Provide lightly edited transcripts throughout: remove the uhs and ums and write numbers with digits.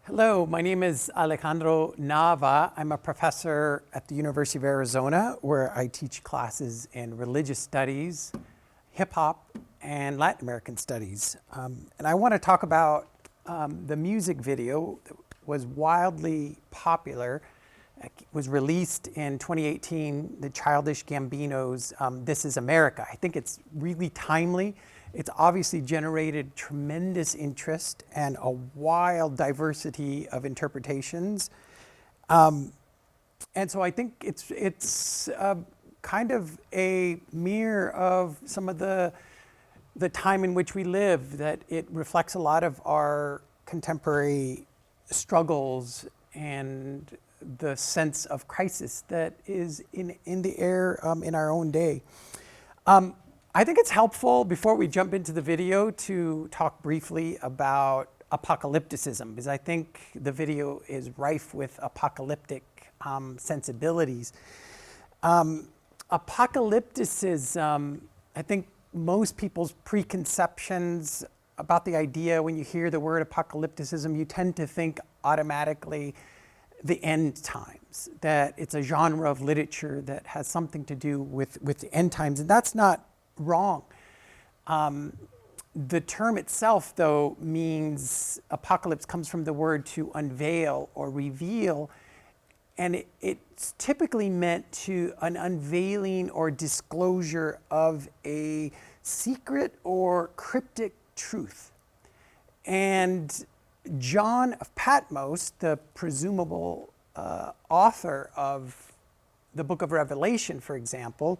Hello, my name is Alejandro Nava. I'm a professor at the University of Arizona, where I teach classes in religious studies, hip hop, and Latin American studies. And I want to talk about the music video that was wildly popular. It was released in 2018, the Childish Gambino's This Is America. I think it's really timely. It's obviously generated tremendous interest and a wild diversity of interpretations. And so I think it's kind of a mirror of some of the time in which we live, that it reflects a lot of our contemporary struggles and the sense of crisis that is in the air in our own day. I think it's helpful, before we jump into the video, to talk briefly about apocalypticism, because I think the video is rife with apocalyptic sensibilities. Apocalypticism, I think most people's preconceptions about the idea, when you hear the word apocalypticism, you tend to think automatically the end times, that it's a genre of literature that has something to do with the end times, and that's not wrong. The term itself, though, means, apocalypse comes from the word to unveil or reveal, and it's typically meant to an unveiling or disclosure of a secret or cryptic truth. And John of Patmos, the presumable author of the book of Revelation, for example,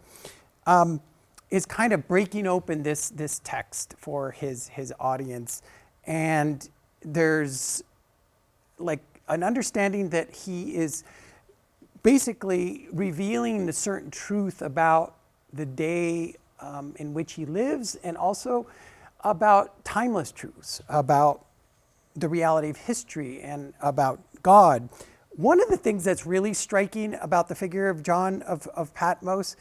is kind of breaking open this text for his audience. And there's like an understanding that he is basically revealing a certain truth about the day in which he lives, and also about timeless truths, about the reality of history and about God. One of the things that's really striking about the figure of John of Patmos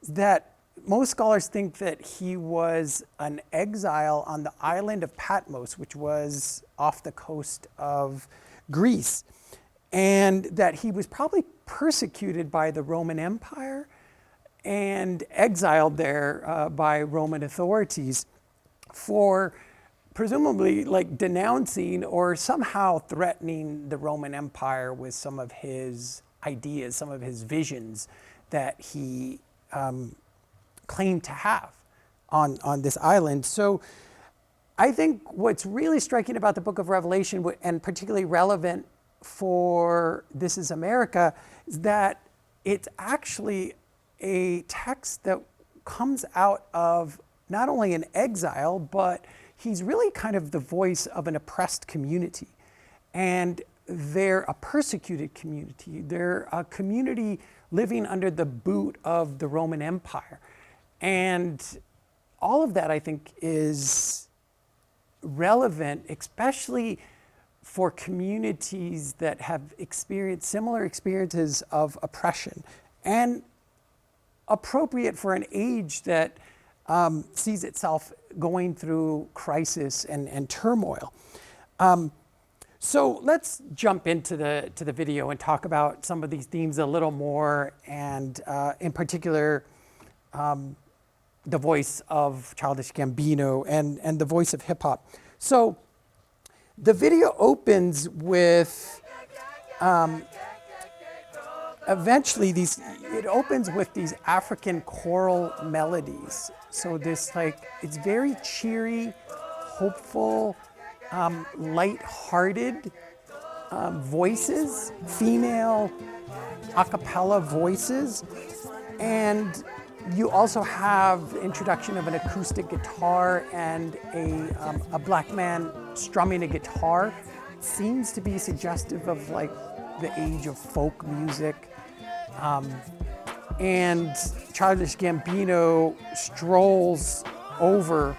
is that most scholars think that he was an exile on the island of Patmos, which was off the coast of Greece, and that he was probably persecuted by the Roman Empire and exiled there by Roman authorities for presumably like denouncing or somehow threatening the Roman Empire with some of his ideas, some of his visions that he claimed to have on this island. So I think what's really striking about the book of Revelation, and particularly relevant for This Is America, is that it's actually a text that comes out of not only an exile, but he's really kind of the voice of an oppressed community. And they're a persecuted community. They're a community living under the boot of the Roman Empire. And all of that, I think, is relevant, especially for communities that have experienced similar experiences of oppression, and appropriate for an age that sees itself going through crisis and turmoil. So let's jump into the video and talk about some of these themes a little more, and in particular, the voice of Childish Gambino and the voice of hip hop. So the video opens with it opens with these African choral melodies. So this, like, it's very cheery, hopeful, light-hearted voices, female a cappella voices. And you also have the introduction of an acoustic guitar and a black man strumming a guitar. It seems to be suggestive of like the age of folk music. And Childish Gambino strolls over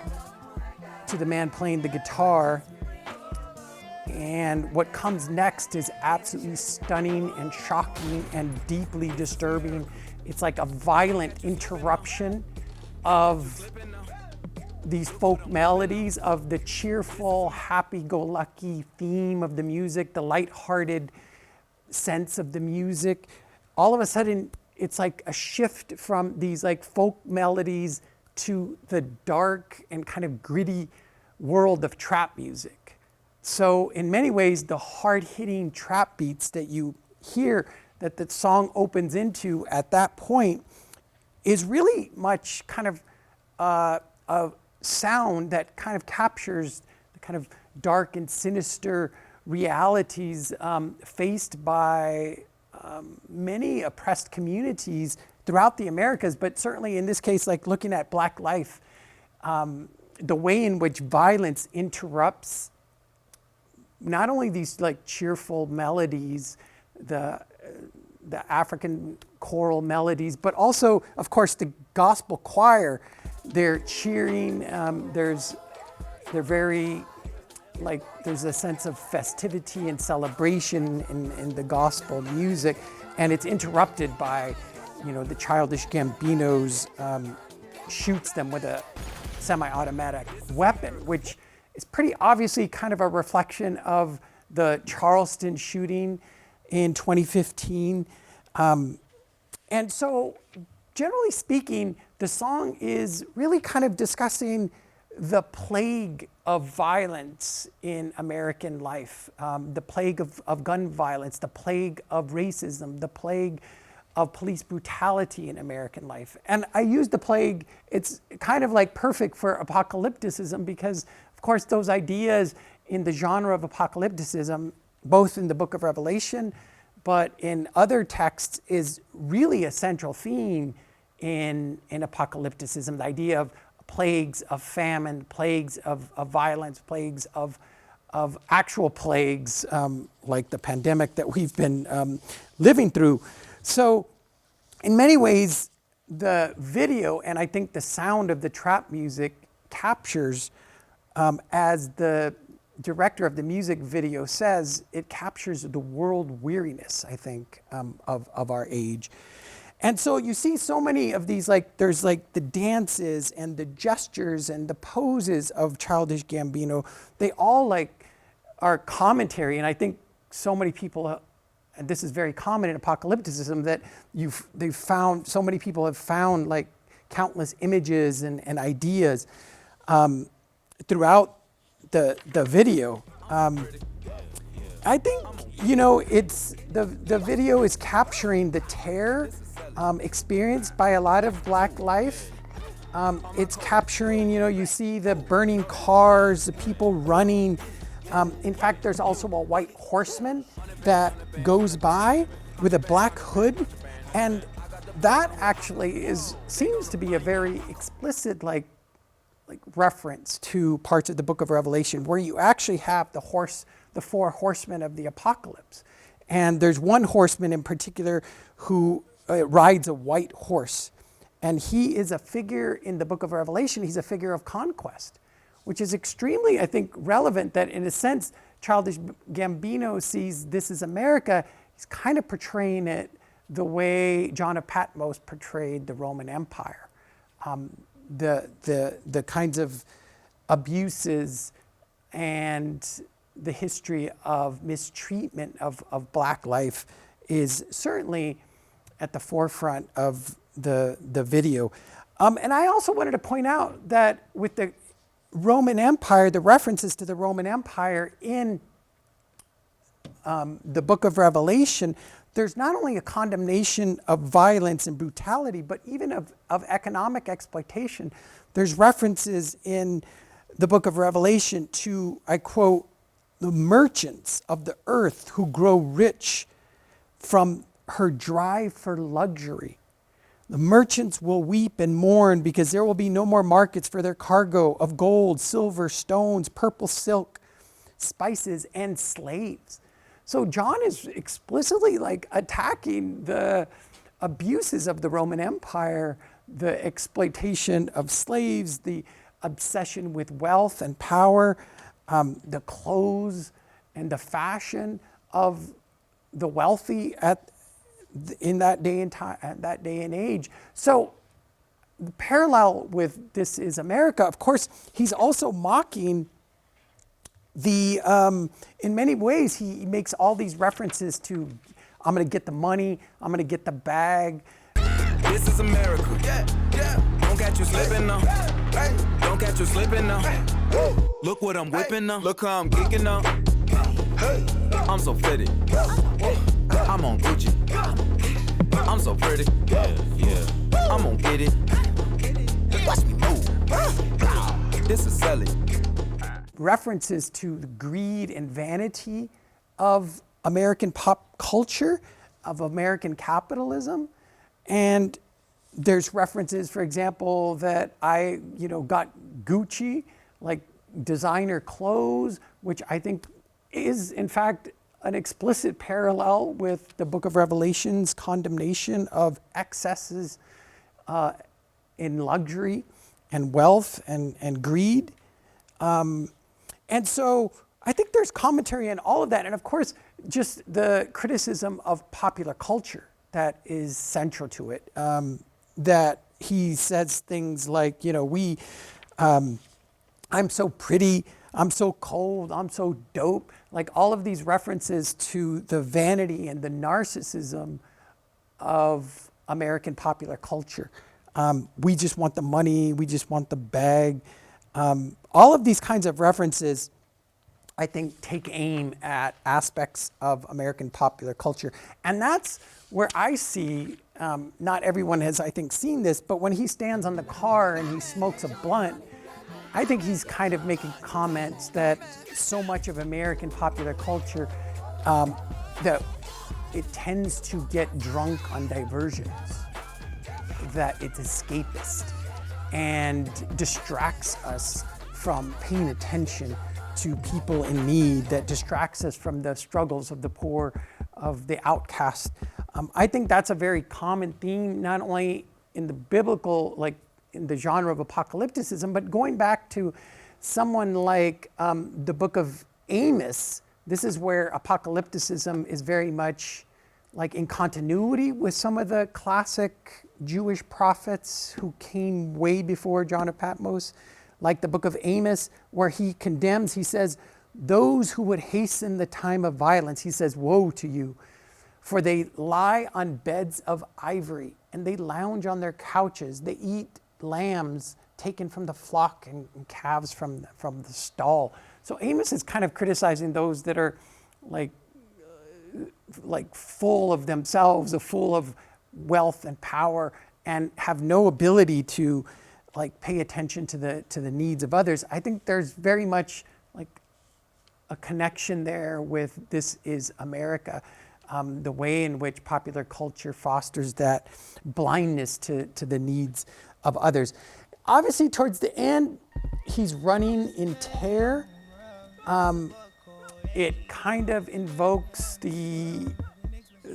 to the man playing the guitar. And what comes next is absolutely stunning and shocking and deeply disturbing. It's like a violent interruption of these folk melodies, of the cheerful, happy-go-lucky theme of the music, the lighthearted sense of the music. All of a sudden, it's like a shift from these like folk melodies to the dark and kind of gritty world of trap music. So in many ways, the hard-hitting trap beats that you hear that the song opens into at that point is really much kind of a sound that kind of captures the kind of dark and sinister realities faced by many oppressed communities throughout the Americas, but certainly in this case, like looking at Black life, the way in which violence interrupts not only these like cheerful melodies, the African choral melodies, but also, of course, the gospel choir. They're cheering. There's a sense of festivity and celebration in the gospel music, and it's interrupted by, the Childish Gambino's shoots them with a semi-automatic weapon, which is pretty obviously kind of a reflection of the Charleston shooting in 2015. And so, generally speaking, the song is really kind of discussing the plague of violence in American life, the plague of gun violence, the plague of racism, the plague of police brutality in American life. And I use the plague, it's kind of like perfect for apocalypticism because, of course, those ideas in the genre of apocalypticism, both in the book of Revelation, but in other texts, is really a central theme in apocalypticism, the idea of plagues of famine, plagues of violence, plagues of actual plagues, like the pandemic that we've been living through. So in many ways, the video, and I think the sound of the trap music captures, as the director of the music video says, it captures the world weariness, I think, of our age. And so you see so many of these, like, there's like the dances and the gestures and the poses of Childish Gambino. They all like are commentary. And I think so many people, and this is very common in apocalypticism, that so many people have found like countless images and ideas throughout the video. I think, it's the video is capturing the terror experienced by a lot of Black life. It's capturing, you see the burning cars, the people running. In fact, there's also a white horseman that goes by with a black hood. And that actually seems to be a very explicit like reference to parts of the book of Revelation where you actually have the four horsemen of the apocalypse. And there's one horseman in particular who rides a white horse. And he is a figure in the book of Revelation. He's a figure of conquest, which is extremely, I think, relevant that in a sense, Childish Gambino sees This Is America. He's kind of portraying it the way John of Patmos portrayed the Roman Empire. The kinds of abuses and the history of mistreatment of Black life is certainly at the forefront of the video. And I also wanted to point out that with the Roman Empire, the references to the Roman Empire in the book of Revelation, there's not only a condemnation of violence and brutality, but even of economic exploitation. There's references in the book of Revelation to, I quote, the merchants of the earth who grow rich from her drive for luxury. The merchants will weep and mourn because there will be no more markets for their cargo of gold, silver, stones, purple silk, spices, and slaves. So John is explicitly like attacking the abuses of the Roman Empire, the exploitation of slaves, the obsession with wealth and power, the clothes and the fashion of the wealthy in that day and time, at that day and age. So the parallel with This Is America, of course, he's also mocking in many ways, he makes all these references to, I'm going to get the money, I'm going to get the bag. This is America. Yeah, yeah. Don't catch you slipping now. Hey, don't catch you slipping now. Look what I'm whipping now. Look how I'm kicking now. Hey, I'm so pretty. I'm on Gucci. I'm so pretty. Yeah, yeah. I'm gonna get it. Watch me move. This is selling. References to the greed and vanity of American pop culture, of American capitalism. And there's references, for example, that I, got Gucci, like designer clothes, which I think is, in fact, an explicit parallel with the Book of Revelation's condemnation of excesses in luxury and wealth and greed. And so I think there's commentary on all of that. And of course, just the criticism of popular culture that is central to it. That he says things like, I'm so pretty, I'm so cold, I'm so dope. Like all of these references to the vanity and the narcissism of American popular culture. We just want the money, we just want the bag. All of these kinds of references, I think, take aim at aspects of American popular culture. And that's where I see, not everyone has, I think, seen this, but when he stands on the car and he smokes a blunt, I think he's kind of making comments that so much of American popular culture, that it tends to get drunk on diversions, that it's escapist and distracts us from paying attention to people in need, that distracts us from the struggles of the poor, of the outcast. I think that's a very common theme, not only in the biblical, like in the genre of apocalypticism, but going back to someone like the book of Amos. This is where apocalypticism is very much like in continuity with some of the classic Jewish prophets who came way before John of Patmos, like the book of Amos, where he condemns, he says, those who would hasten the time of violence, he says, woe to you, for they lie on beds of ivory and they lounge on their couches. They eat lambs taken from the flock and calves from the stall. So Amos is kind of criticizing those that are like full of themselves, full of wealth and power, and have no ability to like pay attention to the needs of others. I think there's very much like a connection there with This Is America, the way in which popular culture fosters that blindness to the needs of others. Obviously, towards the end, he's running in tear. It kind of invokes the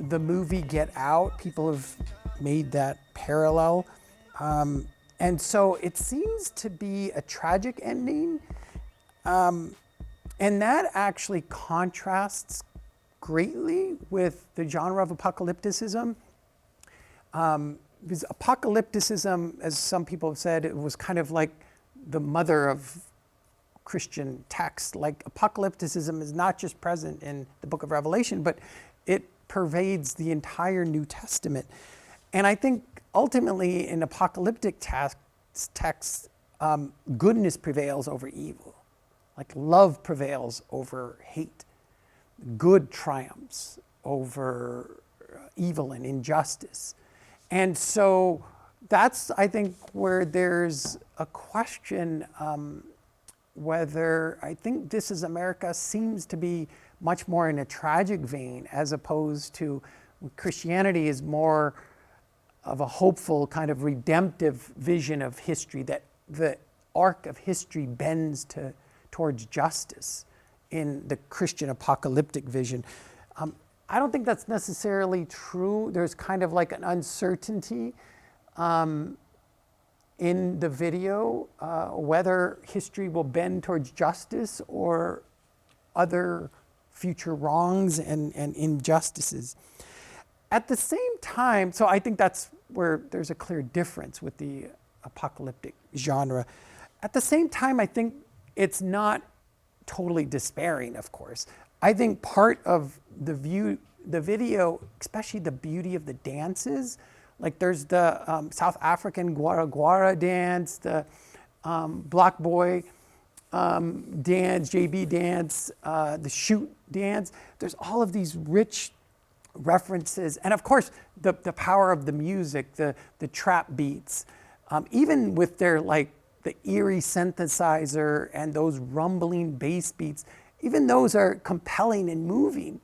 movie Get Out. People have made that parallel. And so it seems to be a tragic ending. And that actually contrasts greatly with the genre of apocalypticism. Because apocalypticism, as some people have said, it was kind of like the mother of Christian text. Like apocalypticism is not just present in the book of Revelation, but it pervades the entire New Testament. And I think ultimately in apocalyptic texts, goodness prevails over evil. Like love prevails over hate. Good triumphs over evil and injustice. And so that's, I think, where there's a question whether, I think This Is America seems to be much more in a tragic vein, as opposed to Christianity is more of a hopeful kind of redemptive vision of history, that the arc of history bends towards justice in the Christian apocalyptic vision. I don't think that's necessarily true. There's kind of like an uncertainty in the video, whether history will bend towards justice or other future wrongs and injustices. At the same time, so I think that's where there's a clear difference with the apocalyptic genre. At the same time, I think it's not totally despairing, of course. I think part of the video, especially the beauty of the dances, like there's the South African Gwara Gwara dance, the Block Boy dance, JB dance, the shoot dance. There's all of these rich references, and of course the power of the music, the trap beats, even with their like the eerie synthesizer and those rumbling bass beats, even those are compelling and moving.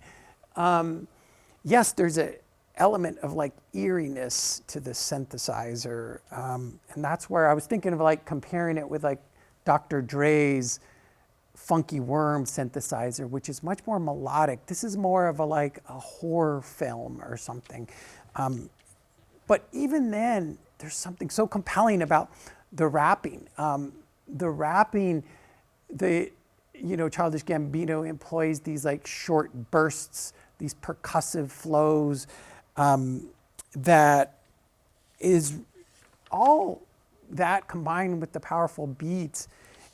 Yes, there's an element of like eeriness to the synthesizer, and that's where I was thinking of like comparing it with like Dr. Dre's Funky Worm synthesizer, which is much more melodic. This is more of a like a horror film or something. But even then, there's something so compelling about the rapping. Childish Gambino employs these like short bursts, these percussive flows, that is all that combined with the powerful beats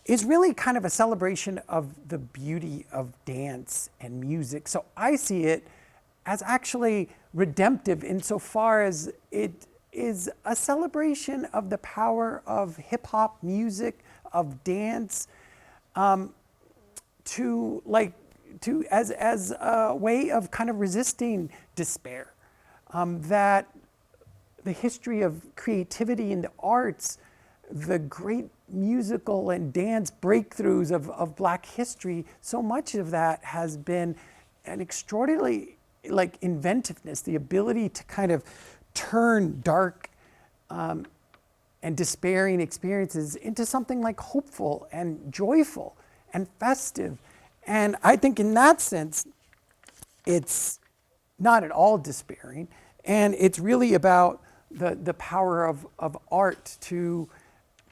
is really kind of a celebration of the beauty of dance and music. So I see it as actually redemptive insofar as it is a celebration of the power of hip hop music, of dance, as a way of kind of resisting despair. That the history of creativity in the arts, the great musical and dance breakthroughs of Black history, so much of that has been an extraordinarily like inventiveness, the ability to kind of turn dark and despairing experiences into something like hopeful and joyful and festive. And I think in that sense, it's not at all despairing. And it's really about the power of art to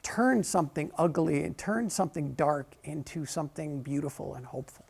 turn something ugly and turn something dark into something beautiful and hopeful.